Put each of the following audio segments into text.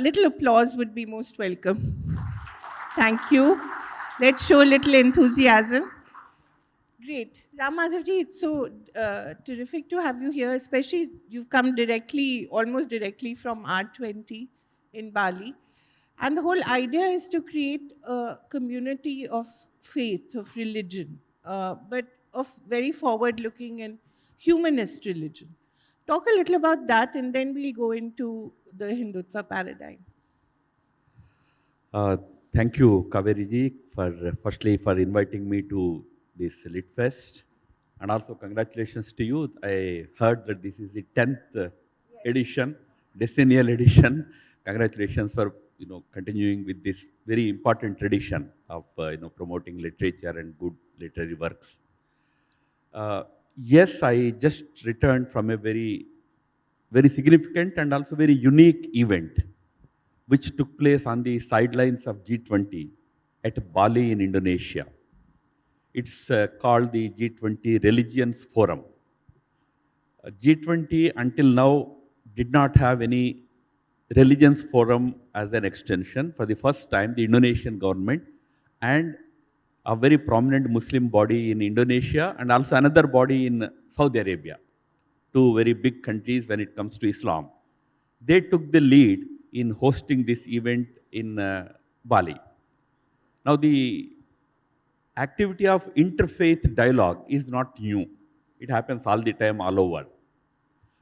little applause would be most welcome. Thank you. Let's show a little enthusiasm. Great. Ram Madhavji, it's so terrific to have you here, especially you've come directly, almost directly from R20 in Bali. And the whole idea is to create a community of faith, of religion, but of very forward-looking and humanist religion. Talk a little about that, and then we'll go into the Hindutva paradigm. Thank you, Kaveri ji, firstly for inviting me to this Litfest, and also congratulations to you. I heard that this is the 10th edition, decennial edition. Congratulations for continuing with this very important tradition of promoting literature and good literary works. Yes, I just returned from a very significant and also very unique event which took place on the sidelines of G20 at Bali in Indonesia. It's called the G20 Religions Forum. G20 until now did not have any religions forum as an extension. For the first time, the Indonesian government and a very prominent Muslim body in Indonesia and also another body in Saudi Arabia, two very big countries when it comes to Islam. They took the lead in hosting this event in Bali. Now, the activity of interfaith dialogue is not new. It happens all the time, all over.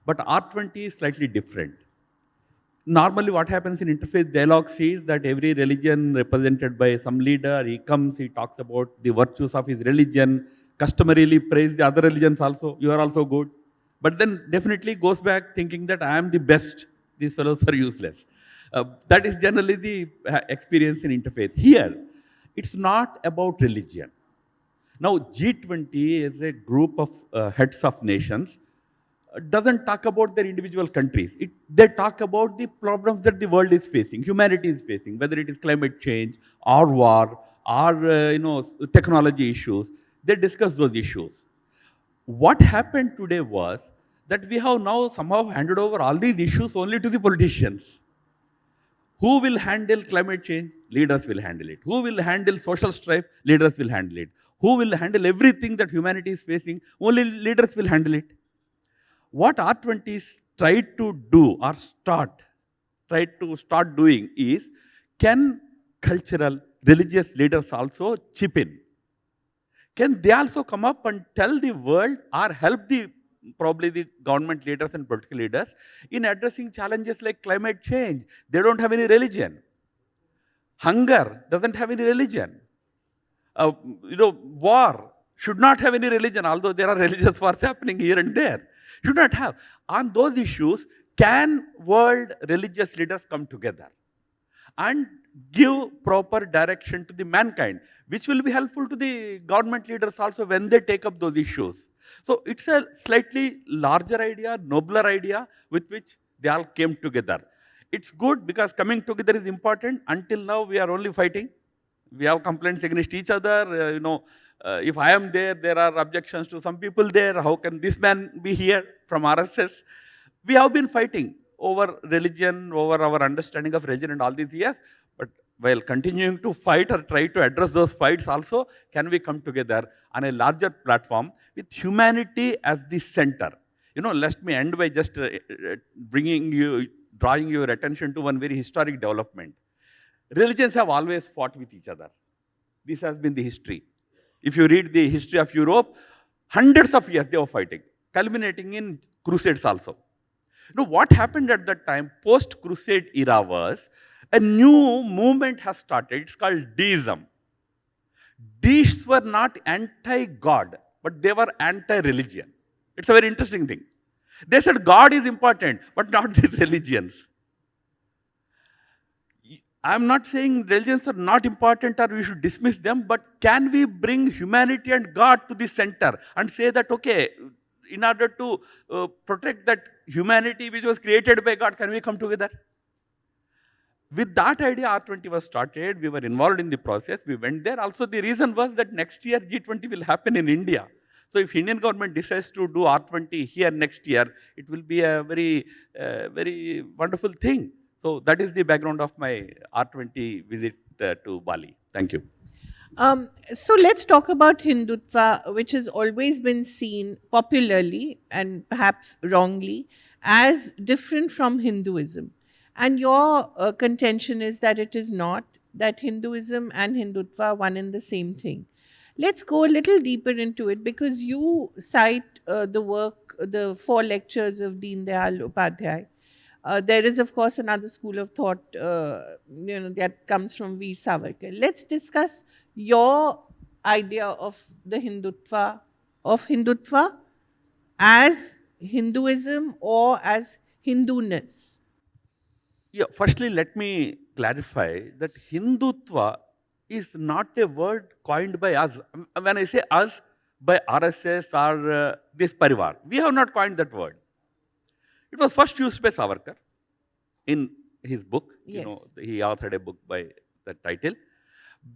But R20 is slightly different. Normally, what happens in interfaith dialogues is that every religion represented by some leader, he comes, he talks about the virtues of his religion, customarily praise the other religions also, you are also good. But then definitely goes back thinking that I am the best, these fellows are useless. That is generally the experience in interfaith. Here, it's not about religion. Now, G20 is a group of heads of nations, doesn't talk about their individual countries. They talk about the problems that the world is facing, humanity is facing, whether it is climate change or war or technology issues. They discuss those issues. What happened today was that we have now somehow handed over all these issues only to the politicians. Who will handle climate change? Leaders will handle it. Who will handle social strife? Leaders will handle it. Who will handle everything that humanity is facing? Only leaders will handle it. What R20 tried to do or tried to start doing is, can cultural, religious leaders also chip in? Can they also come up and tell the world or help probably the government leaders and political leaders in addressing challenges like climate change? They don't have any religion. Hunger doesn't have any religion. War should not have any religion, although there are religious wars happening here and there. Should not have. On those issues, can world religious leaders come together and give proper direction to the mankind, which will be helpful to the government leaders also when they take up those issues. So it's a slightly larger idea, nobler idea with which they all came together. It's good because coming together is important. Until now, we are only fighting. We have complaints against each other. If I am there, there are objections to some people there. How can this man be here from RSS? We have been fighting over religion, over our understanding of religion and all these years. But while continuing to fight or try to address those fights also, can we come together on a larger platform with humanity as the center? Let me end by just drawing your attention to one very historic development. Religions have always fought with each other. This has been the history. If you read the history of Europe, hundreds of years they were fighting, culminating in crusades also. What happened at that time, post-crusade era, was a new movement has started. It's called deism. Deists were not anti-God, but they were anti-religion. It's a very interesting thing. They said God is important, but not these religions. I'm not saying religions are not important or we should dismiss them, but can we bring humanity and God to the center and say that, okay, in order to protect that humanity which was created by God, can we come together? With that idea, R20 was started. We were involved in the process. We went there. Also, the reason was that next year G20 will happen in India. So if Indian government decides to do R20 here next year, it will be a very wonderful thing So that is the background of my R20 visit to Bali. Thank you. So let's talk about Hindutva, which has always been seen popularly and perhaps wrongly as different from Hinduism. And your contention is that it is not, that Hinduism and Hindutva are one and the same thing. Let's go a little deeper into it because you cite the work, the 4 lectures of Deen Dayal Upadhyay. There is, of course, another school of thought, that comes from Veer Savarkar. Let's discuss your idea of the Hindutva as Hinduism or as Hinduness. Yeah, firstly, let me clarify that Hindutva is not a word coined by us. When I say us, by RSS or this Parivar, we have not coined that word. It was first used by Savarkar in his book. Yes. He authored a book by that title.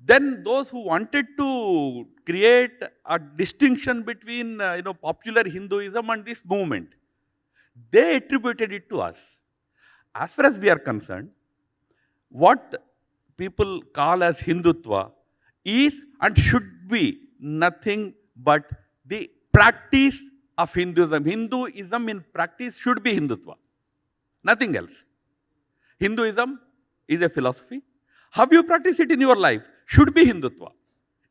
Then those who wanted to create a distinction between popular Hinduism and this movement, they attributed it to us. As far as we are concerned, what people call as Hindutva is and should be nothing but the practice of Hinduism. Hinduism in practice should be Hindutva, nothing else. Hinduism is a philosophy. How you practice it in your life should be Hindutva.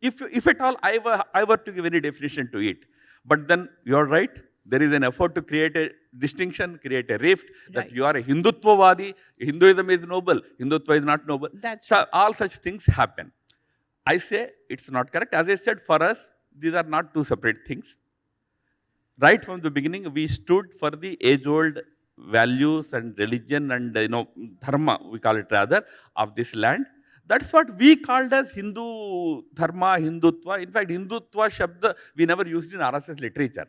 If at all I were to give any definition to it. But then you are right, there is an effort to create a distinction, create a rift, that Right. you are a Hindutvavadi, Hinduism is noble, Hindutva is not noble. That's So right. all such things happen. I say it's not correct. As I said, for us, these are not two separate things. Right from the beginning, we stood for the age-old values and religion and dharma, we call it rather, of this land. That's what we called as Hindu dharma, Hindutva. In fact, Hindutva shabda we never used in RSS literature.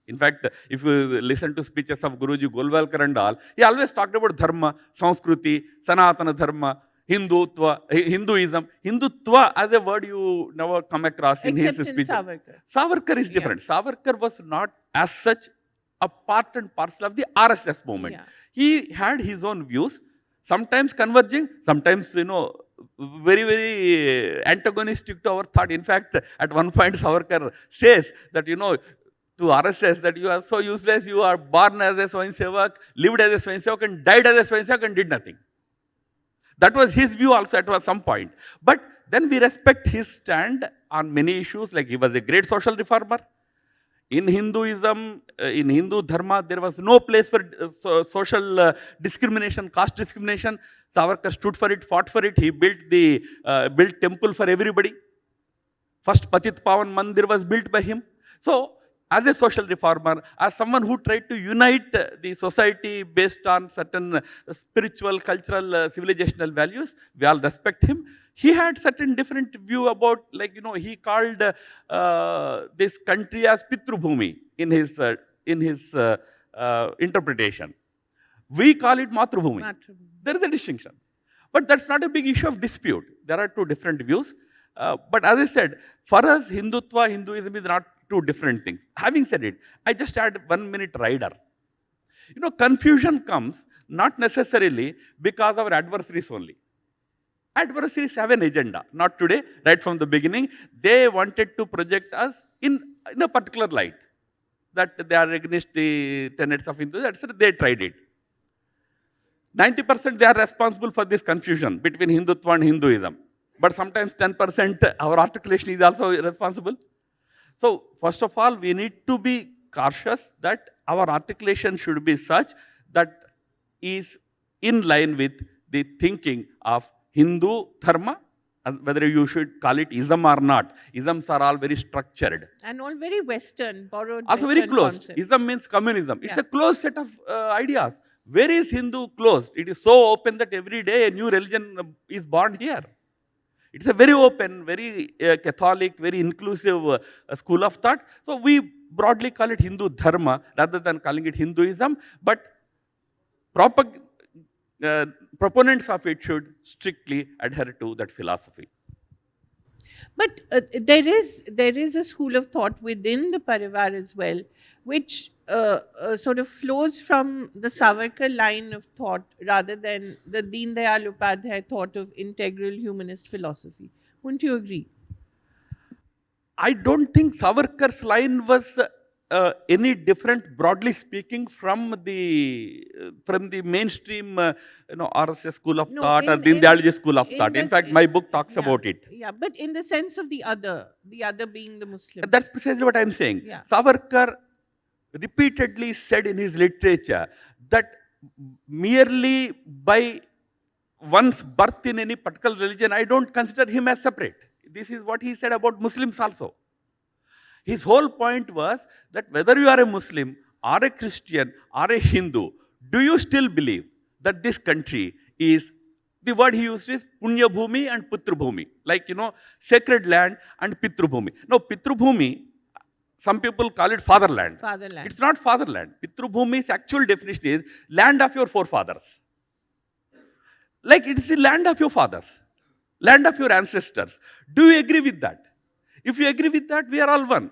In fact, if you listen to speeches of Guruji Golwalkar and all, he always talked about dharma, Sanskruti, Sanatana dharma, Hindutva, Hinduism. Hindutva as a word you never come across in Except his in speeches. Savarkar. Savarkar is different. Savarkar was not as such a part and parcel of the RSS movement. Yeah. He had his own views, sometimes converging, sometimes, very, very antagonistic to our thought. In fact, at one point, Savarkar says that, to RSS, that you are so useless, you are born as a Swayam Sevak, lived as a Swayam Sevak, and died as a Swayam Sevak and did nothing. That was his view also at some point. But then we respect his stand on many issues, like he was a great social reformer. In Hinduism, in Hindu dharma, there was no place for social discrimination, caste discrimination. Savarkar stood for it, fought for it. He built built temple for everybody. First Patit Pavan Mandir was built by him. So, as a social reformer, as someone who tried to unite the society based on certain spiritual, cultural, civilizational values, we all respect him. He had certain different view about, he called this country as Pitrubhumi in his interpretation. We call it Matrubhumi. There is a distinction. But that's not a big issue of dispute. There are two different views. But as I said, for us, Hindutva, Hinduism is not two different things. Having said it, I just add 1 minute rider. Confusion comes not necessarily because of our adversaries only. Adversaries have an agenda, not today, right from the beginning. They wanted to project us in a particular light, that they are against the tenets of Hinduism, etc. They tried it. 90% they are responsible for this confusion between Hindutva and Hinduism. But sometimes 10% our articulation is also responsible. So, first of all, we need to be cautious that our articulation should be such that is in line with the thinking of Hindu dharma, whether you should call it ism or not. Isms are all very structured. And all very Western, borrowed Also Western very closed. concepts. Ism means communism. It's Yeah. a closed set of ideas. Where is Hindu closed? It is so open that every day a new religion is born here. It's a very open, very Catholic, very inclusive school of thought. So we broadly call it Hindu dharma rather than calling it Hinduism. But proponents of it should strictly adhere to that philosophy. But there is a school of thought within the Parivar as well, which sort of flows from the Savarkar line of thought rather than the Deen Dayal Upadhyay thought of integral humanist philosophy. Wouldn't you agree? I don't think Savarkar's line was any different, broadly speaking, from the mainstream, RSS school of No, thought or in Deen Dayalji school of in thought. In the fact, my book talks yeah, about it. yeah, but in the sense of the other being the Muslim. That's precisely what I'm saying. Yeah. Savarkar repeatedly said in his literature that merely by one's birth in any particular religion, I don't consider him as separate. This is what he said about Muslims also. His whole point was that whether you are a Muslim or a Christian or a Hindu, do you still believe that this country is, the word he used is Punya Bhumi and Putra Bhumi, like, sacred land and Pitru Bhumi. Now, Pitru Bhumi, some people call it fatherland. Fatherland. It's not fatherland. Pitru Bhumi's actual definition is land of your forefathers. Like, it's the land of your fathers, land of your ancestors. Do you agree with that? If you agree with that, we are all one.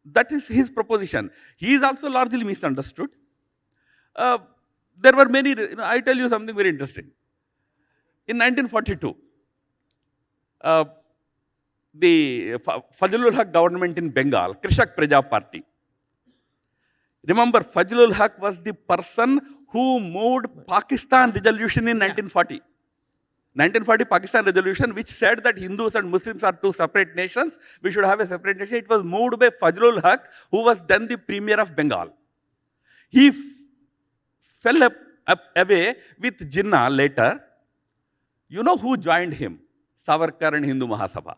That is his proposition. He is also largely misunderstood. There were many, I tell you something very interesting. In 1942, the Fazlul Haq government in Bengal, Krishak Praja Party. Remember, Fazlul Haq was the person who moved Pakistan resolution in 1940. 1940 Pakistan resolution, which said that Hindus and Muslims are two separate nations, we should have a separate nation. It was moved by Fazlul Haq, who was then the premier of Bengal. He fell away with Jinnah later. You know who joined him? Savarkar and Hindu Mahasabha.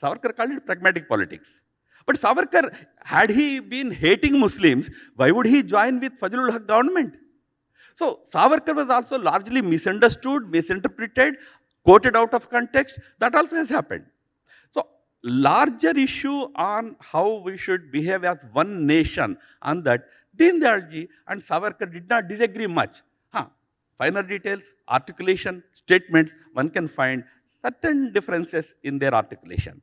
Savarkar called it pragmatic politics. But Savarkar, had he been hating Muslims, why would he join with Fazlul Haq government? So, Savarkar was also largely misunderstood, misinterpreted, quoted out of context. That also has happened. So, larger issue on how we should behave as one nation, on that, Deen Dayalji and Savarkar did not disagree much. Finer details, articulation, statements, one can find certain differences in their articulation.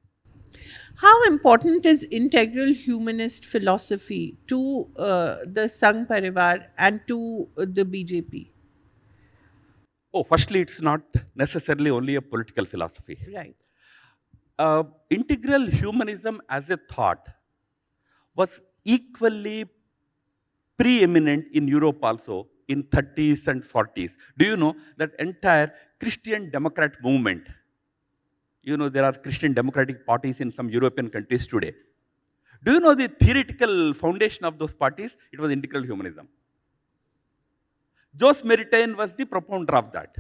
How important is integral humanist philosophy to the Sangh Parivar and to the BJP? Oh, firstly, it's not necessarily only a political philosophy. Right. Integral humanism as a thought was equally preeminent in Europe also in 30s and 40s. Do you know that entire Christian Democrat movement, there are Christian democratic parties in some European countries today. Do you know the theoretical foundation of those parties? It was integral humanism. Jos Maritain was the propounder of that.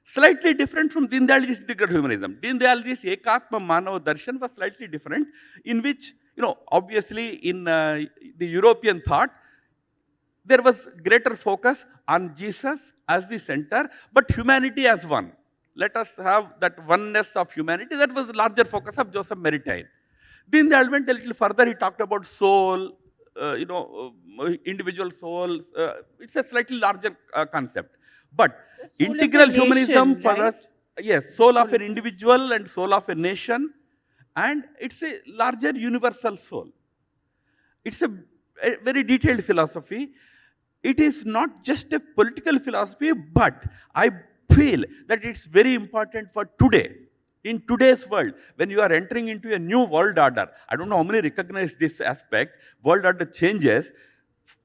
Slightly different from Deen Dayalji's integral humanism. Deen Dayalji's Ekatma Manav Darshan was slightly different, in which, obviously in the European thought, there was greater focus on Jesus as the center, but humanity as one. Let us have that oneness of humanity. That was the larger focus of Joseph Maritain. Deen Dayal went a little further. He talked about soul, individual soul. It's a slightly larger concept. But integral humanism for us, yes, soul of an individual and soul of a nation, and it's a larger universal soul. It's a very detailed philosophy. It is not just a political philosophy, but I feel that it's very important for today. In today's world, when you are entering into a new world order, I don't know how many recognize this aspect, world order changes.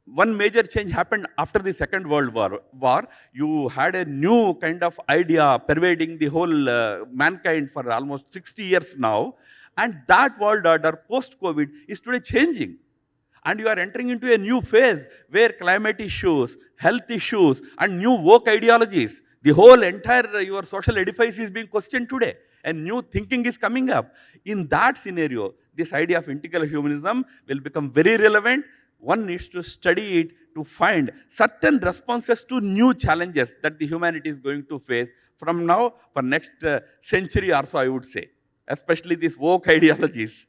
One major change happened after the Second World War. You had a new kind of idea pervading the whole mankind for almost 60 years now. And that world order, post-COVID, is today changing. And you are entering into a new phase where climate issues, health issues, and new woke ideologies, the whole entire your social edifice is being questioned today. And new thinking is coming up. In that scenario, this idea of integral humanism will become very relevant. One needs to study it to find certain responses to new challenges that the humanity is going to face from now for next century or so, I would say. Especially these woke ideologies.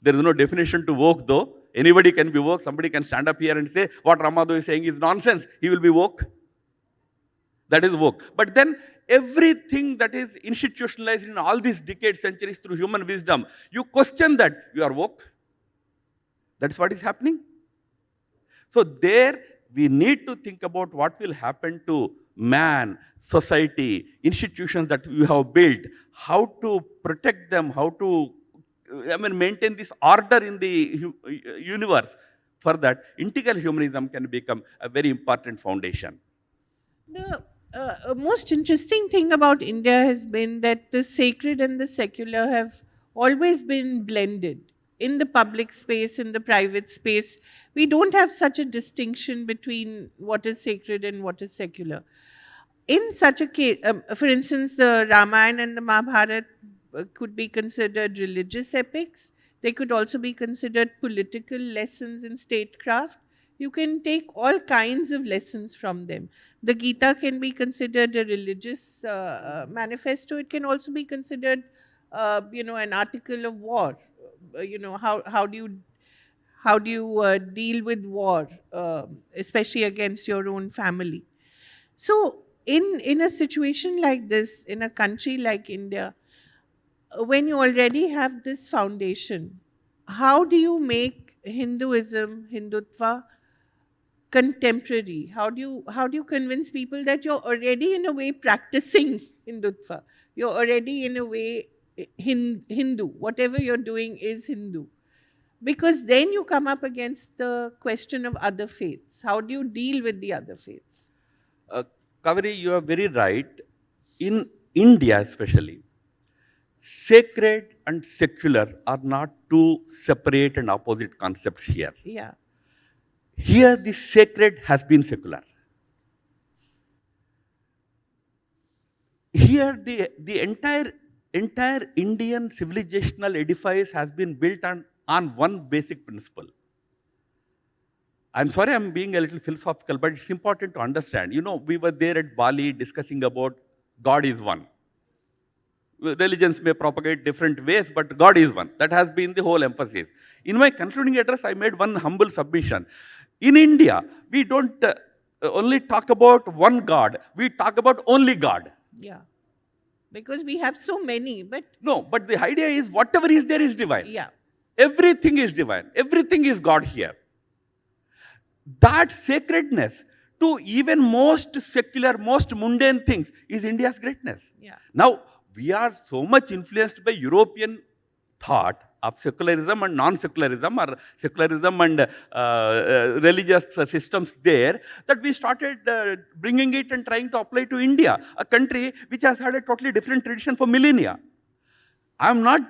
There is no definition to woke though. Anybody can be woke. Somebody can stand up here and say, what Ramadho is saying is nonsense. He will be woke. That is woke. But then everything that is institutionalized in all these decades, centuries through human wisdom, you question that. You are woke. That's what is happening. So there we need to think about what will happen to man, society, institutions that we have built, how to protect them, how to maintain this order in the universe. For that, integral humanism can become a very important foundation. The most interesting thing about India has been that the sacred and the secular have always been blended in the public space, in the private space. We don't have such a distinction between what is sacred and what is secular. In such a case, for instance, the Ramayana and the Mahabharata could be considered religious epics. They could also be considered political lessons in statecraft. You can take all kinds of lessons from them. The Gita can be considered a religious manifesto. It can also be considered, an article of war. How do you deal with war, especially against your own family? So, in a situation like this, in a country like India, when you already have this foundation, how do you make Hinduism, Hindutva, contemporary? How do you convince people that you're already in a way practicing Hindutva? You're already in a way Hindu. Whatever you're doing is Hindu. Because then you come up against the question of other faiths. How do you deal with the other faiths? Kaveri, you are very right. In India especially, sacred and secular are not two separate and opposite concepts here. Yeah. Here the sacred has been secular. Here the entire Indian civilizational edifice has been built on one basic principle. I'm sorry I'm being a little philosophical, but it's important to understand. We were there at Bali discussing about God is one. Religions may propagate different ways, but God is one. That has been the whole emphasis. In my concluding address, I made one humble submission. In India, we don't only talk about one God, we talk about only God. Yeah. Because we have so many, but... No, but the idea is whatever is there is divine. Yeah. Everything is divine. Everything is God here. That sacredness to even most secular, most mundane things is India's greatness. Yeah. Now, we are so much influenced by European thought of secularism and non-secularism, or secularism and religious systems there, that we started bringing it and trying to apply to India, a country which has had a totally different tradition for millennia. I'm not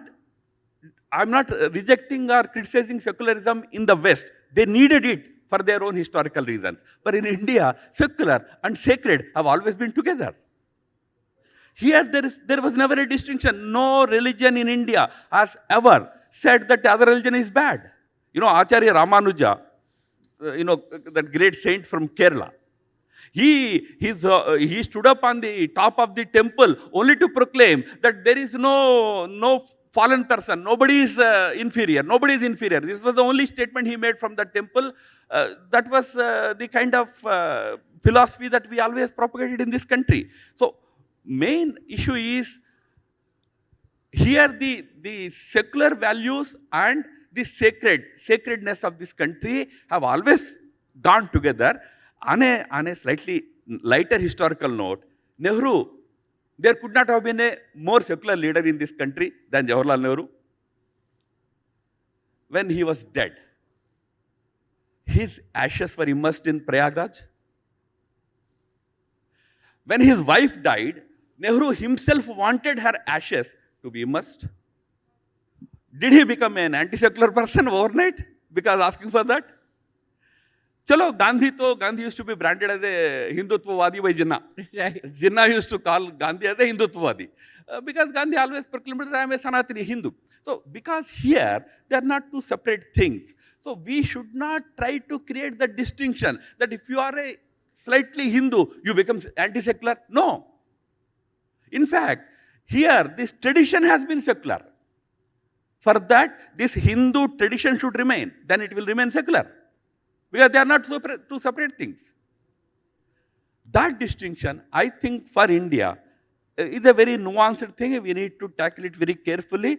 rejecting or criticizing secularism in the West. They needed it for their own historical reasons. But in India, secular and sacred have always been together. Here, there was never a distinction. No religion in India has ever said that the other religion is bad. Acharya Ramanuja, that great saint from Kerala, he stood up on the top of the temple only to proclaim that there is no fallen person, nobody is inferior, nobody is inferior. This was the only statement he made from the temple. That was the kind of philosophy that we always propagated in this country. So, main issue is here the secular values and the sacredness of this country have always gone together. On a slightly lighter historical note, Nehru, there could not have been a more secular leader in this country than Jawaharlal Nehru. When he was dead, his ashes were immersed in Prayagraj. When his wife died, Nehru himself wanted her ashes to be immersed. Did he become an anti-secular person overnight because asking for that? Chalo, Gandhi used to be branded as a Hindutvawadi by Jinnah. Right. Jinnah used to call Gandhi as a Hindutvawadi because Gandhi always proclaimed that I am a Sanatani Hindu. So, because here, they are not two separate things. So, we should not try to create the distinction that if you are a slightly Hindu, you become anti-secular. No. In fact, here, this tradition has been secular. For that, this Hindu tradition should remain. Then it will remain secular. Because they are not two separate things. That distinction, I think, for India, is a very nuanced thing. We need to tackle it very carefully.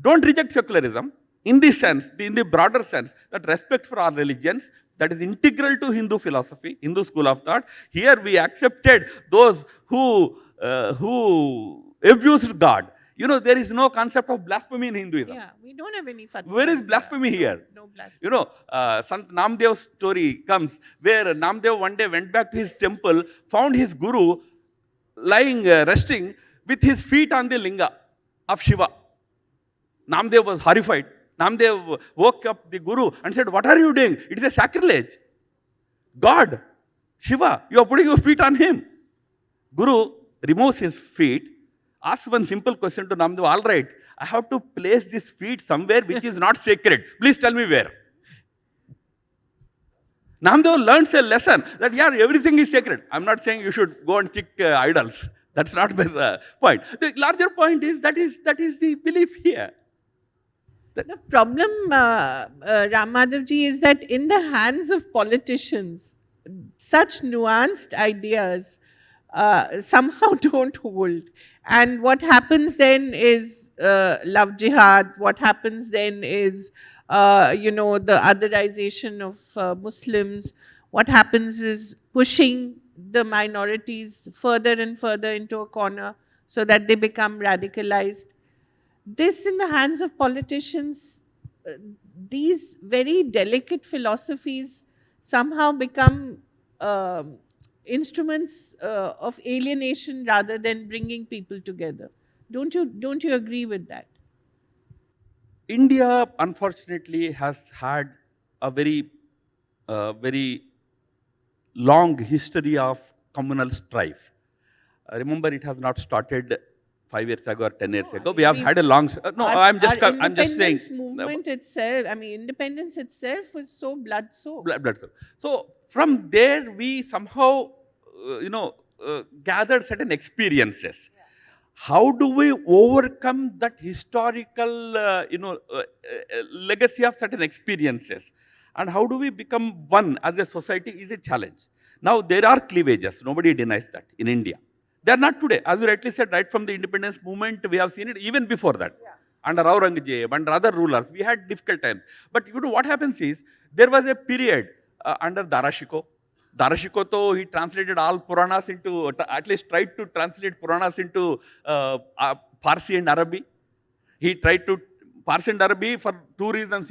Don't reject secularism in the sense, in the broader sense, that respect for our religions, that is integral to Hindu philosophy, Hindu school of thought. Here we accepted those who abused God. You know, there is no concept of blasphemy in Hinduism. Yeah, we don't have any fatwa. Where is blasphemy here? No blasphemy. You know, Sant Namdev's story comes where Namdev one day went back to his temple, found his guru lying, resting with his feet on the linga of Shiva. Namdev was horrified. Namdev woke up the guru and said, "What are you doing? It is a sacrilege. God, Shiva, you are putting your feet on him." Guru removes his feet, asks one simple question to Namdev, "All right, I have to place these feet somewhere which is not sacred. Please tell me where." Namdev learns a lesson that, yeah, everything is sacred. I'm not saying you should go and kick idols. That's not the point. The larger point is that is the belief here. The problem, Ram Madhavji, is that in the hands of politicians, such nuanced ideas somehow don't hold. And what happens then is love jihad. What happens then is, the otherization of Muslims. What happens is pushing the minorities further and further into a corner so that they become radicalized. This in the hands of politicians, these very delicate philosophies somehow become instruments of alienation rather than bringing people together. Don't you agree with that? India, unfortunately, has had a very long history of communal strife. Remember, it has not started 5 years ago or 10 years ago. We have had a long. I'm just saying. Movement itself. I mean, independence itself was so blood-soaked. Blood-soaked. So from there, we somehow, gathered certain experiences. Yeah. How do we overcome that historical, legacy of certain experiences? And how do we become one as a society is a challenge. Now, there are cleavages. Nobody denies that in India. They are not today. As you rightly said, right from the independence movement, we have seen it even before that. Yeah. Under Aurangzeb, under other rulers, we had difficult times. But you know what happens is, there was a period under Darashiko. Darashiko, he translated all Puranas into, at least tried to translate Puranas into Farsi and Arabic. He tried to Farsi and Arabic for two reasons,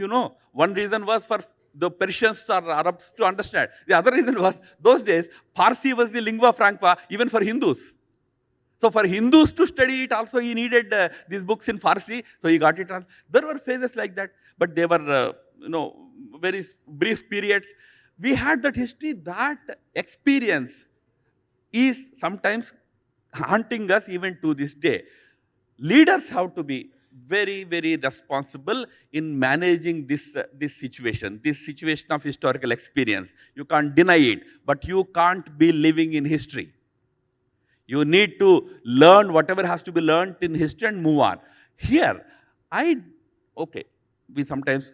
One reason was for the Persians or Arabs to understand. The other reason was, those days, Farsi was the lingua franca even for Hindus. So for Hindus to study it also, he needed these books in Farsi, so he got it. There were phases like that, but they were, very brief periods. We had that history, that experience is sometimes haunting us even to this day. Leaders have to be very, very responsible in managing this situation of historical experience. You can't deny it, but you can't be living in history. You need to learn whatever has to be learned in history and move on. Here, we sometimes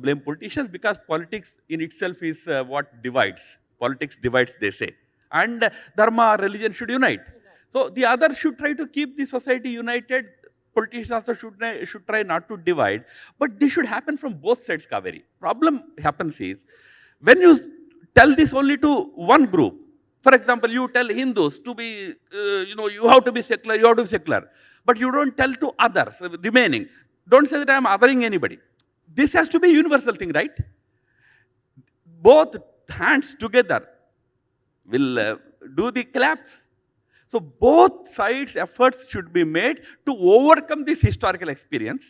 blame politicians because politics in itself is what divides. Politics divides, they say. And dharma, religion should unite. So the others should try to keep the society united. Politicians also should try not to divide. But this should happen from both sides, Kaveri. Problem happens is, when you tell this only to one group, for example, you tell Hindus to be, you have to be secular, but you don't tell to others remaining. Don't say that I am othering anybody. This has to be a universal thing, right? Both hands together will do the collapse. So both sides' efforts should be made to overcome this historical experience,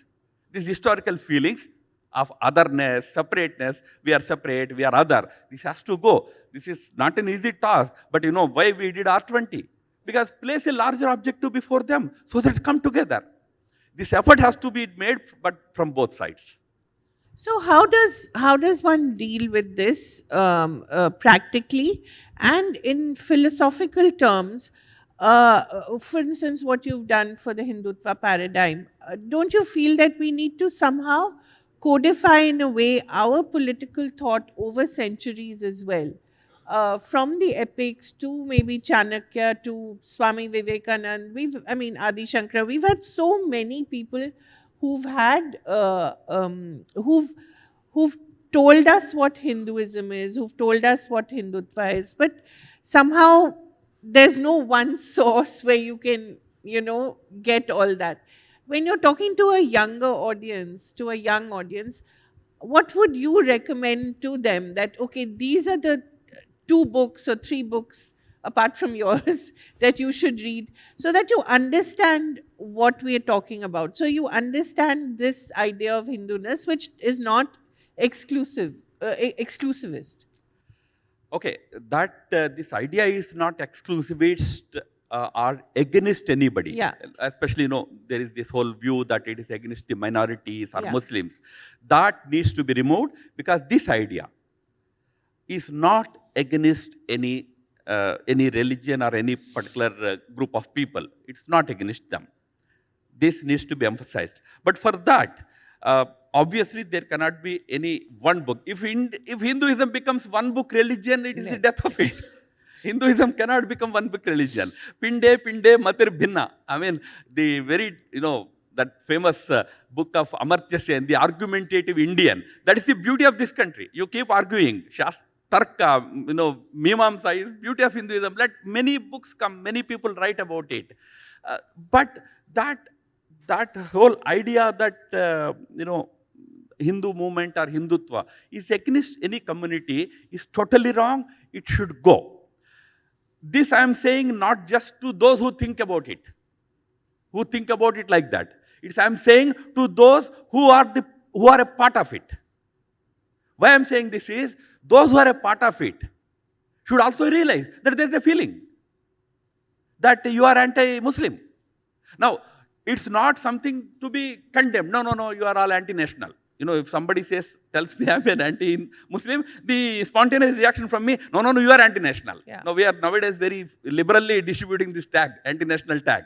these historical feelings of otherness, separateness. We are separate, we are other. This has to go. This is not an easy task, but why we did R20? Because place a larger objective before them so that it come together. This effort has to be made, but from both sides. So how does one deal with this practically and in philosophical terms? For instance, what you've done for the Hindutva paradigm, don't you feel that we need to somehow codify in a way our political thought over centuries as well? From the epics to maybe Chanakya to Swami Vivekananda, Adi Shankara, we've had so many people who've had, who've told us what Hinduism is, who've told us what Hindutva is, but somehow there's no one source where you can, get all that. When you're talking to a younger audience, to a young audience, what would you recommend to them that, okay, these are the 2 books or 3 books apart from yours that you should read so that you understand what we are talking about? So you understand this idea of Hinduness, which is not exclusivist. Okay, that this idea is not exclusivist or against anybody. Yeah. Especially, there is this whole view that it is against the minorities or Yeah. Muslims. That needs to be removed because this idea is not against any religion or any particular group of people. It's not against them. This needs to be emphasized. But for that, obviously there cannot be any one book. If Hinduism becomes one book religion, it is the death of it. Hinduism cannot become one book religion. Pinde, pinde, matir bhinna. I mean, the very, that famous book of Amartya Sen, the argumentative Indian. That is the beauty of this country. You keep arguing. Tarka, Mimamsa is beauty of Hinduism. Let many books come, many people write about it. But that whole idea that, Hindu movement or Hindutva is against any community is totally wrong. It should go. This I am saying not just to those who think about it like that. I am saying to those who are a part of it. Why I am saying this is, those who are a part of it should also realize that there is a feeling that you are anti-Muslim. Now, it's not something to be condemned. No, you are all anti-national. If somebody tells me I'm an anti-Muslim, the spontaneous reaction from me, no, you are anti-national. Yeah. Now, we are nowadays very liberally distributing this tag, anti-national tag.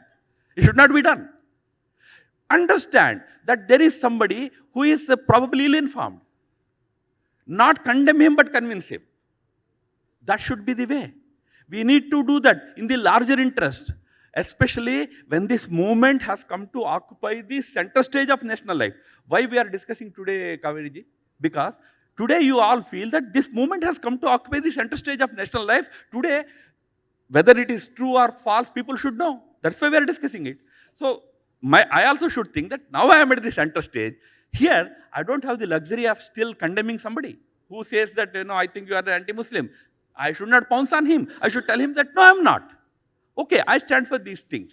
It should not be done. Understand that there is somebody who is probably ill-informed. Not condemn him, but convince him. That should be the way. We need to do that in the larger interest, especially when this movement has come to occupy the center stage of national life. Why we are discussing today, Kaveri ji? Because today you all feel that this movement has come to occupy the center stage of national life. Today, whether it is true or false, people should know. That's why we are discussing it. So, I also should think that now I am at the center stage. Here, I don't have the luxury of still condemning somebody who says that, I think you are anti-Muslim. I should not pounce on him. I should tell him that, no, I am not. Okay, I stand for these things.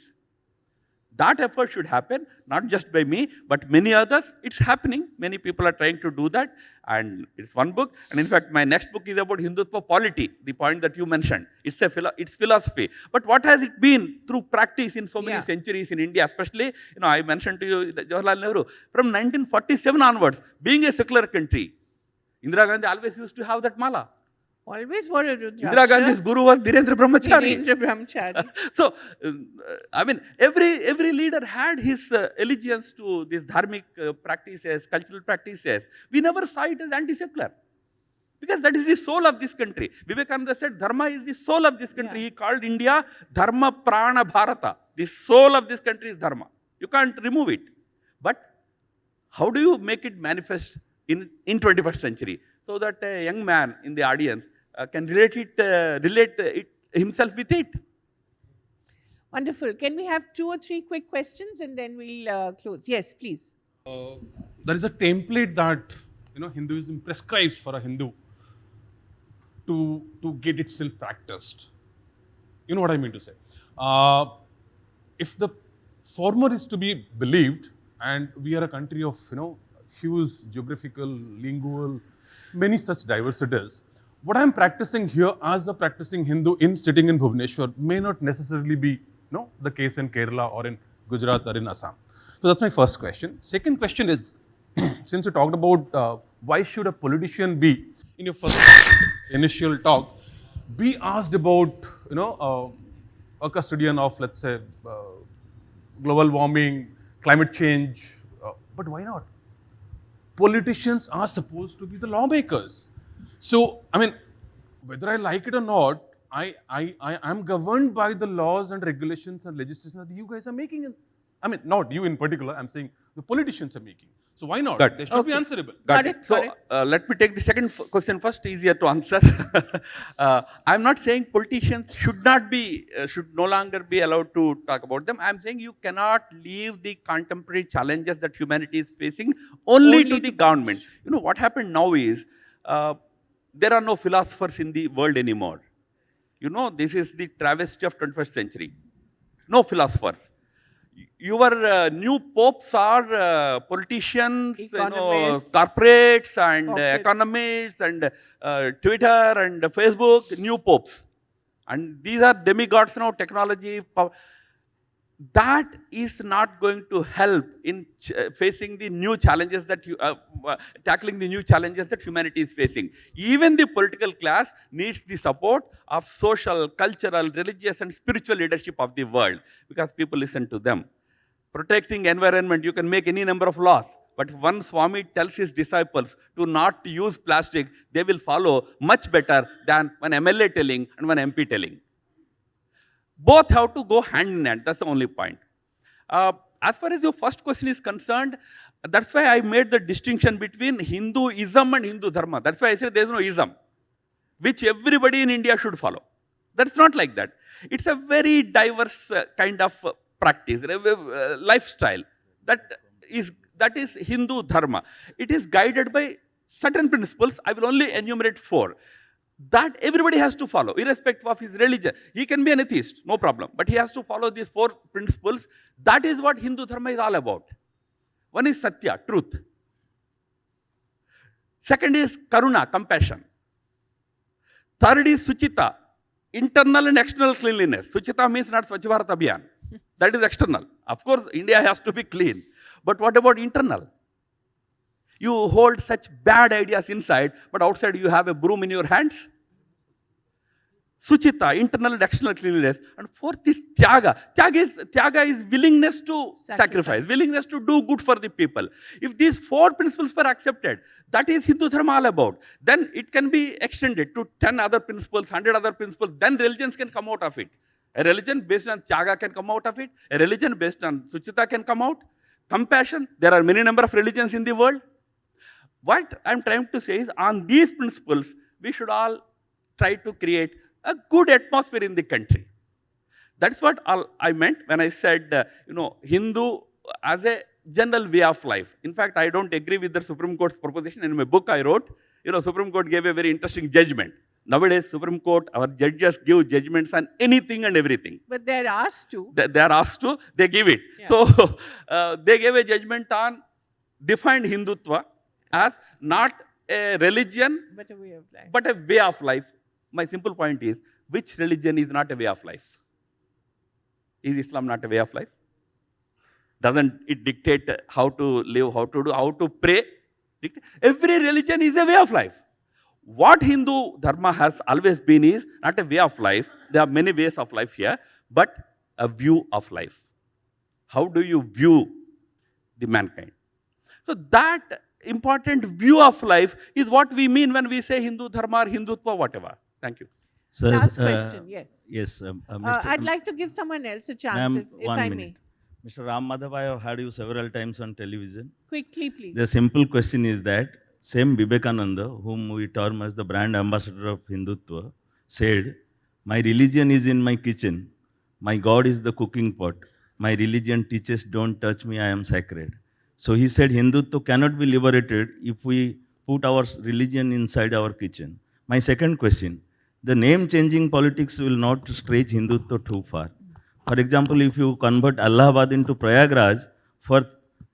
That effort should happen, not just by me, but many others. It's happening. Many people are trying to do that. And it's one book. And in fact, my next book is about Hindutva polity, the point that you mentioned. It's philosophy. But what has it been through practice in so many centuries in India, especially, I mentioned to you Jawaharlal Nehru, from 1947 onwards, being a secular country, Indira Gandhi always used to have that mala. Always wore a Rudraksha. Indira Gandhi's guru was Dhirendra Brahmachari. Dhirendra Brahmachari. So, I mean, every leader had his allegiance to these dharmic practices, cultural practices. We never saw it as anti-secular. Because that is the soul of this country. Vivekananda said, Dharma is the soul of this country. He called India Dharma Prana Bharata. The soul of this country is Dharma. You can't remove it. But how do you make it manifest in 21st century? So that a young man in the audience can relate it himself with it. Wonderful. Can we have 2 or 3 quick questions and then we'll close? Yes, please. There is a template that Hinduism prescribes for a Hindu to get itself practiced. You know what I mean to say? If the former is to be believed, and we are a country of huge geographical, lingual, many such diversities. What I am practicing here as a practicing Hindu sitting in Bhubaneswar may not necessarily be the case in Kerala or in Gujarat or in Assam. So that's my first question. Second question is, since you talked about why should a politician be, in your first initial talk, be asked about a custodian of, let's say, global warming, climate change, but why not? Politicians are supposed to be the lawmakers. So, I mean, whether I like it or not, I am governed by the laws and regulations and legislation that you guys are making. I mean, not you in particular, I'm saying the politicians are making. So why not? Got it. They should be Okay. answerable. Got it, So got it. let me take the second question first, easier to answer. I'm not saying politicians should no longer be allowed to talk about them. I'm saying you cannot leave the contemporary challenges that humanity is facing only to the government. You know, what happened now is, there are no philosophers in the world anymore. You know, this is the travesty of 21st century. No philosophers. Your new popes are politicians, Economists. corporates and Corporates. economists and Twitter and Facebook, new popes. And these are demigods now, technology. That is not going to help in facing the new challenges that tackling the new challenges that humanity is facing. Even the political class needs the support of social, cultural, religious and spiritual leadership of the world, because people listen to them. Protecting environment, you can make any number of laws, but if one Swami tells his disciples to not use plastic, they will follow much better than one MLA telling and one MP telling. Both have to go hand in hand. That's the only point. As far as your first question is concerned, that's why I made the distinction between Hinduism and Hindu Dharma. That's why I said there is no ism, which everybody in India should follow. That's not like that. It's a very diverse kind of practice, lifestyle. That is Hindu Dharma. It is guided by certain principles. I will only enumerate 4. That everybody has to follow, irrespective of his religion. He can be an atheist, no problem. But he has to follow these 4 principles. That is what Hindu Dharma is all about. One is Satya, truth. Second is Karuna, compassion. Third is Suchita, internal and external cleanliness. Suchita means not Swachh Bharat Abhiyan. That is external. Of course, India has to be clean. But what about internal? You hold such bad ideas inside, but outside you have a broom in your hands. Suchita, internal and external cleanliness. And 4th is Tyaga. Tyaga is willingness to sacrifice, willingness to do good for the people. If these 4 principles were accepted, that is Hindu Dharma all about. Then it can be extended to 10 other principles, 100 other principles. Then religions can come out of it. A religion based on Tyaga can come out of it. A religion based on Suchita can come out. Compassion, there are many number of religions in the world. What I'm trying to say is, on these principles, we should all try to create a good atmosphere in the country. That's what I meant when I said, Hindu as a general way of life. In fact, I don't agree with the Supreme Court's proposition. In my book I wrote, Supreme Court gave a very interesting judgment. Nowadays, Supreme Court, our judges give judgments on anything and everything. But they're asked to. They are asked to, they give it. Yeah. So, they gave a judgment on, defined Hindutva as not a religion, But a way of life. but a way of life. My simple point is, which religion is not a way of life? Is Islam not a way of life? Doesn't it dictate how to live, how to do, how to pray? Every religion is a way of life. What Hindu Dharma has always been is not a way of life. There are many ways of life here, but a view of life. How do you view the mankind? So that important view of life is what we mean when we say Hindu Dharma or Hindutva, whatever. Thank you. Sir, Last question, yes. Yes, I'd like to give someone else a chance, Ma'am, if 1 I minute. Mr. Ram Madhav, I have heard you several times on television. may. Quickly, please. The simple question is that same Vivekananda, whom we term as the brand ambassador of Hindutva, said, "My religion is in my kitchen. My God is the cooking pot. My religion teaches, don't touch me, I am sacred." So he said Hindutva cannot be liberated if we put our religion inside our kitchen. My second question, the name-changing politics will not stretch Hindutva too far. For example, if you convert Allahabad into Prayagraj,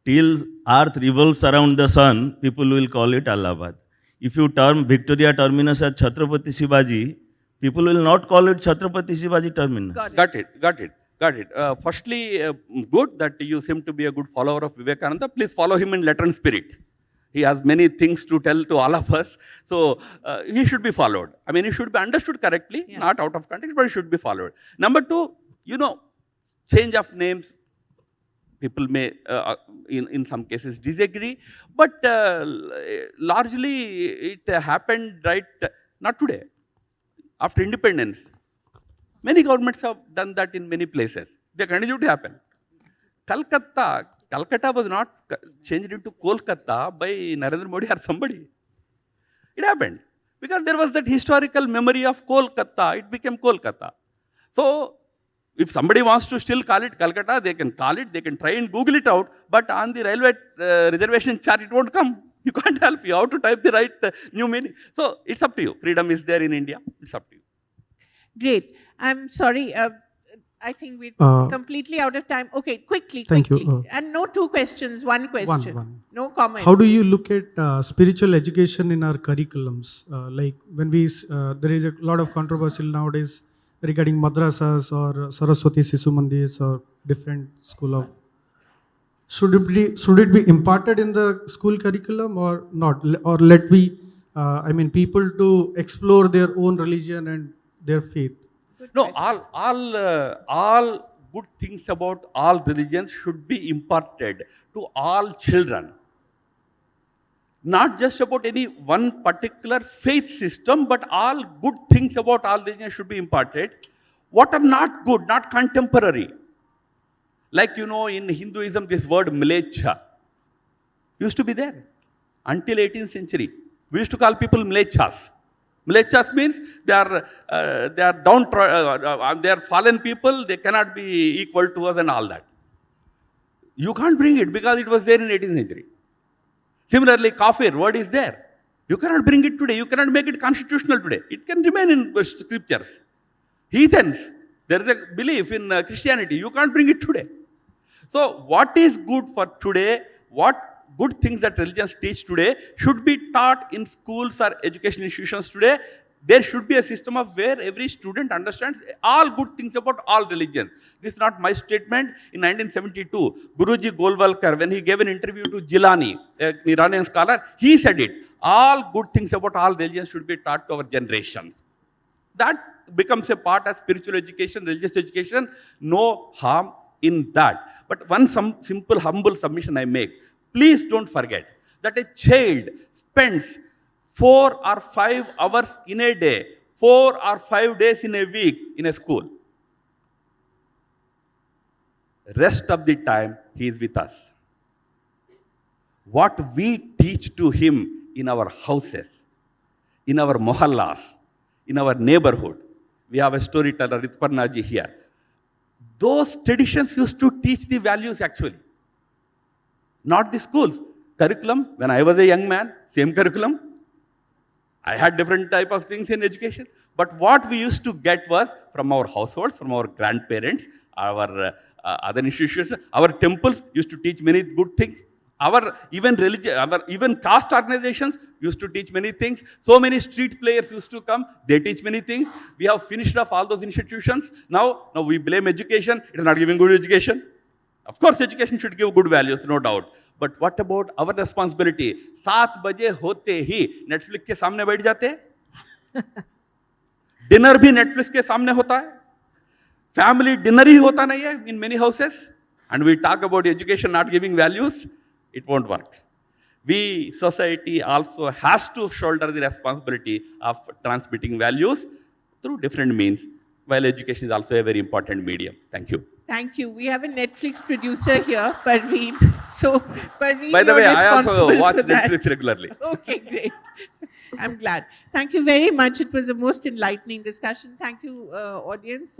till earth revolves around the sun, people will call it Allahabad. If you term Victoria Terminus as Chhatrapati Shivaji, people will not call it Chhatrapati Shivaji Terminus. Got it. Got it. Firstly, good that you seem to be a good follower of Vivekananda. Please follow him in letter and spirit. He has many things to tell to all of us. So, he should be followed. I mean, he should be understood correctly, not out of context, but he should be followed. Number 2, change of names, people may, in some cases, disagree. But largely, it happened, right, not today, after independence. Many governments have done that in many places. They continue to happen. Calcutta, Calcutta was not changed into Kolkata by Narendra Modi or somebody. It happened because there was that historical memory of Kolkata. It became Kolkata. So, if somebody wants to still call it Calcutta, they can call it, they can try and Google it out, but on the railway reservation chart, it won't come. You can't help. You have to type the right new meaning. So, it's up to you. Freedom is there in India. It's up to you. Great. I'm sorry. I think we're completely out of time. Okay, quickly. Thank you. And no two questions, one question. One. No comment. How do you look at spiritual education in our curriculums? Like when there is a lot of controversy nowadays regarding madrasas or Saraswati Sisu Mandirs or different school of. Should it be imparted in the school curriculum or not? Or people to explore their own religion and their faith? No, all good things about all religions should be imparted to all children. Not just about any one particular faith system, but all good things about all religions should be imparted. What are not good, not contemporary. Like, in Hinduism, this word mlecha used to be there until 18th century. We used to call people mlechas. Mlechas means they are downtrodden, they are fallen people, they cannot be equal to us and all that. You can't bring it because it was there in 18th century. Similarly, kafir word is there. You cannot bring it today. You cannot make it constitutional today. It can remain in scriptures. Heathens, there is a belief in Christianity. You can't bring it today. So what is good for today, what good things that religions teach today should be taught in schools or education institutions today. There should be a system of where every student understands all good things about all religions. This is not my statement. In 1972, Guruji Golwalkar, when he gave an interview to Jilani, an Iranian scholar, he said it. All good things about all religions should be taught to our generations. That becomes a part of spiritual education, religious education. No harm in that. But one simple, humble submission I make. Please don't forget that a child spends 4 or 5 hours in a day, 4 or 5 days in a week in a school. Rest of the time, he is with us. What we teach to him in our houses, in our mohallas, in our neighborhood. We have a storyteller, Ritparnaji here. Those traditions used to teach the values actually. Not the schools. Curriculum, when I was a young man, same curriculum. I had different type of things in education. But what we used to get was from our households, from our grandparents, our other institutions, our temples used to teach many good things. Our even caste organizations used to teach many things. So many street players used to come. They teach many things. We have finished off all those institutions. Now we blame education. It is not giving good education. Of course, education should give good values, no doubt. But what about our responsibility? 7 बजे होते ही Netflix के सामने बैठ जाते हैं. Dinner भी Netflix के सामने होता है. Family dinner ही होता नहीं है in many houses. And we talk about education not giving values. It won't work. We, society, also has to shoulder the responsibility of transmitting values through different means, while education is also a very important medium. Thank you. Thank you. We have a Netflix producer here, Parveen. So, Parveen, by the way, I also watch for that. Netflix regularly. Okay, great. I'm glad. Thank you very much. It was a most enlightening discussion. Thank you, audience.